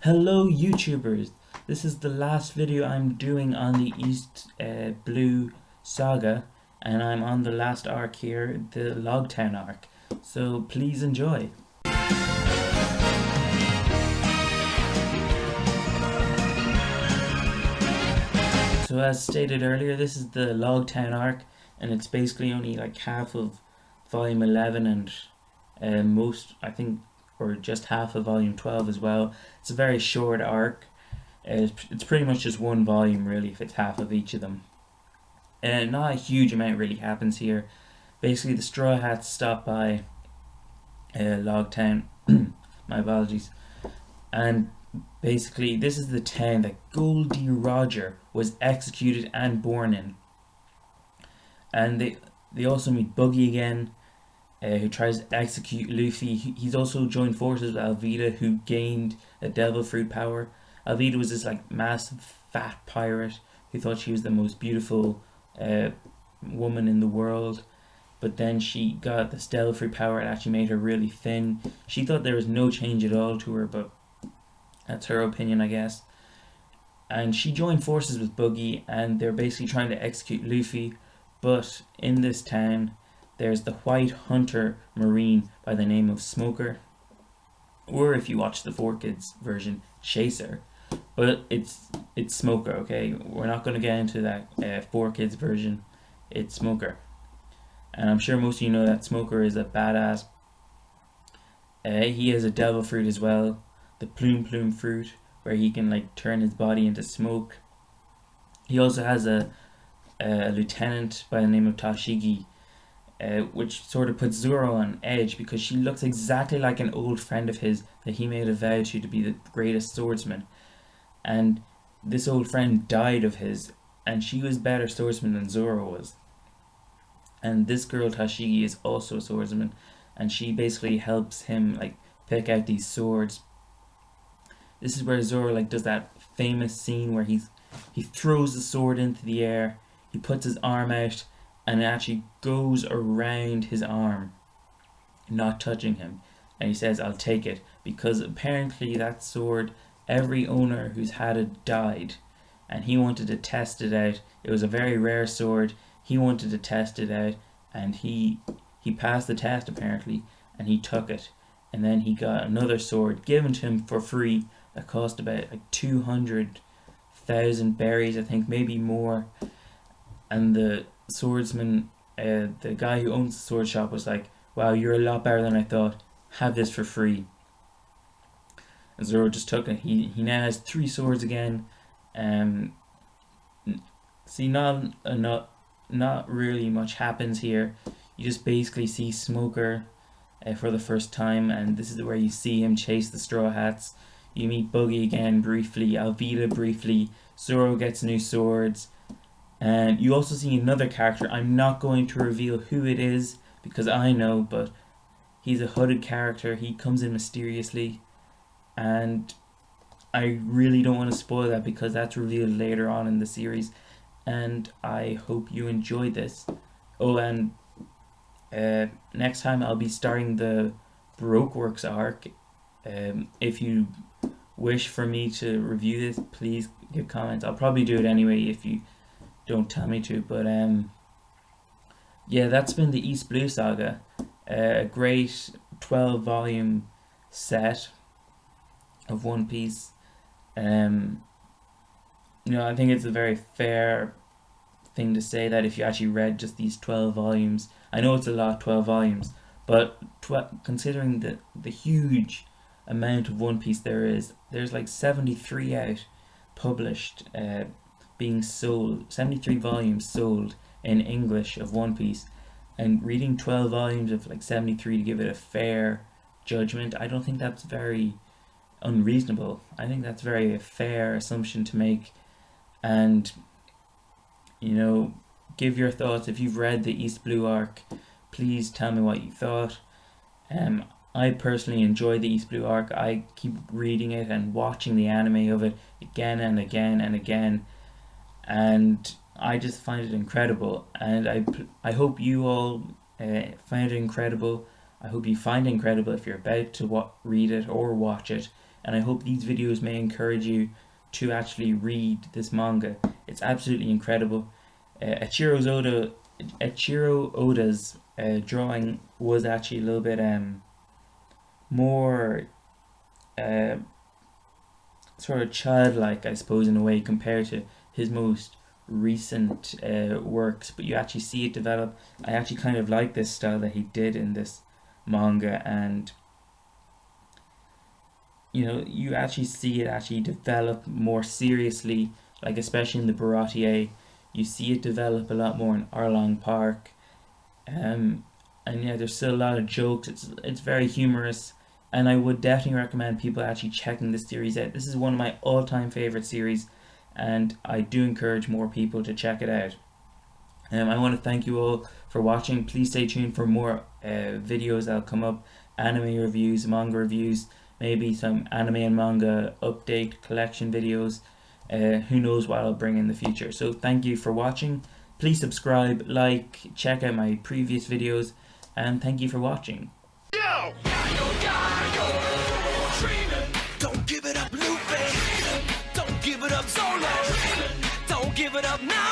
Hello YouTubers! This is the last video I'm doing on the East Blue Saga, and I'm on the last arc here, the Logue Town Arc. So please enjoy. So as stated earlier, this is the Logue Town Arc, and it's basically only like half of volume 11 and most, I think, or just half of volume 12 as well. It's a very short arc. It's pretty much just one volume really if it's half of each of them. And not a huge amount really happens here. Basically the Straw Hats stop by Logue Town. My apologies. And basically this is the town that Goldie Roger was executed and born in. And they also meet Buggy again, who tries to execute Luffy. He's also joined forces with Alvida, who gained a devil fruit power. Alvida was this like massive fat pirate who thought she was the most beautiful woman in the world, but then she got this devil fruit power. It actually made her really thin. She thought there was no change at all to her, but that's her opinion, I guess. And she joined forces with Buggy, and they're basically trying to execute Luffy. But in this town, there's the White Hunter Marine by the name of Smoker, or if you watch the 4Kids version, Chaser. But it's Smoker, okay? We're not going to get into that 4Kids version. It's Smoker. And I'm sure most of you know that Smoker is a badass. He has a devil fruit as well, the Plume fruit, where he can like turn his body into smoke. He also has a lieutenant by the name of Tashigi, which sort of puts Zoro on edge because she looks exactly like an old friend of his that he made a vow to be the greatest swordsman. And this old friend died of his, and she was better swordsman than Zoro was. And this girl Tashigi is also a swordsman, and she basically helps him like pick out these swords. This is where Zoro like does that famous scene where he throws the sword into the air, he puts his arm out, and it actually goes around his arm, not touching him. And he says, "I'll take it," because apparently that sword, every owner who's had it died, and he wanted to test it out. It was a very rare sword. He wanted to test it out, and he passed the test apparently, and he took it. And then he got another sword given to him for free that cost about like 200,000 berries, I think, maybe more. And the swordsman, the guy who owns the sword shop, was like, "Wow, you're a lot better than I thought. Have this for free." And Zoro just took it. He now has 3 swords again. See, not really much happens here. You just basically see Smoker for the first time, and this is where you see him chase the Straw Hats. You meet Buggy again briefly, Alvida briefly. Zoro gets new swords. And you also see another character. I'm not going to reveal who it is because I know, but he's a hooded character. He comes in mysteriously, and I really don't want to spoil that because that's revealed later on in the series, and I hope you enjoyed this. Oh, and next time I'll be starting the Baroque Works arc. If you wish for me to review this, please give comments. I'll probably do it anyway if you don't tell me to. But yeah, that's been the East Blue Saga, a great 12 volume set of One Piece. I think it's a very fair thing to say that if you actually read just these 12 volumes, I know it's a lot, 12 volumes, but considering the huge amount of One Piece there's like 73 out published, being sold, 73 volumes sold in English of One Piece, and reading 12 volumes of like 73 to give it a fair judgment, I don't think that's very unreasonable. I think that's very a fair assumption to make. And give your thoughts. If you've read the East Blue arc, please tell me what you thought. I personally enjoy the East Blue arc. I keep reading it and watching the anime of it again and again and again, and I just find it incredible. And I hope you all find it incredible. I hope you find it incredible if you're about to read it or watch it. and I hope these videos may encourage you to actually read this manga. It's absolutely incredible. Ichiro Oda's drawing was actually a little bit more sort of childlike, I suppose, in a way, compared to his most recent works, but you actually see it develop. I actually kind of like this style that he did in this manga, and you know, you actually see it actually develop more seriously, like especially in the Baratier. You see it develop a lot more in Arlong Park. And yeah, there's still a lot of jokes. It's very humorous, and I would definitely recommend people actually checking this series out. This is one of my all-time favorite series, and I do encourage more people to check it out. I want to thank you all for watching. Please stay tuned for more videos that'll come up, anime reviews, manga reviews, maybe some anime and manga update collection videos. Who knows what I'll bring in the future. So thank you for watching. Please subscribe, like, check out my previous videos, and thank you for watching. Yo! Don't give it up, Lupe. Don't give it up, Solo. Don't give it up now.